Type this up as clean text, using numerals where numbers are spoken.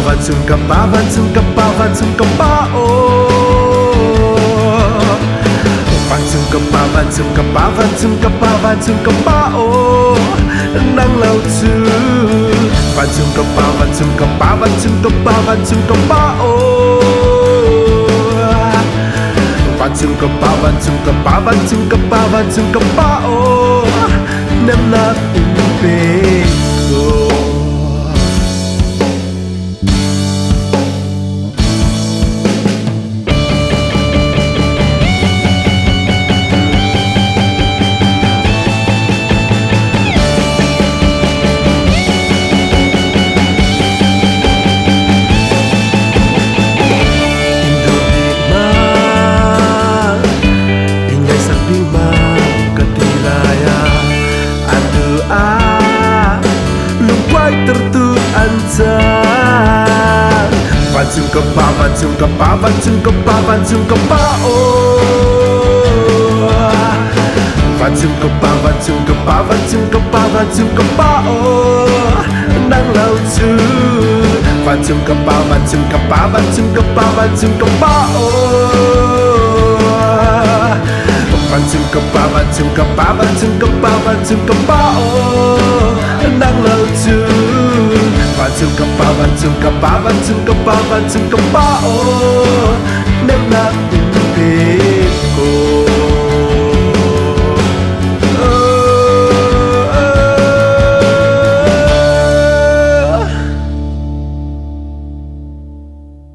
Vanzum kapa, vanzum kapa, vanzum kapa, oh. Vanzum kapa, vanzum kapa, vanzum kapa, vanzum kapa, oh. Nang lau tu. Vanzum kapa, vanzum kapa, vanzum kapa, vanzum kapa, oh. Vanzum kapa, vanzum kapa, vanzum kapa, vanzum kapa, oh. Nem na umbe ko. Vanzum kapa, vanzum kapa, vanzum kapa, vanzum kapa, oh. Vanzum kapa, vanzum kapa, vanzum kapa, vanzum kapa, oh. Nang lau tu. Vanzum kapa, vanzum kapa, vanzum kapa, vanzum kapa, oh. Vanzum kapa, vanzum kapa, vanzum kapa, vanzum kapa, oh. Nang lau tu. Vanzum kapa, vanzum kapa, vanzum kapa, vanzum kapa, oh.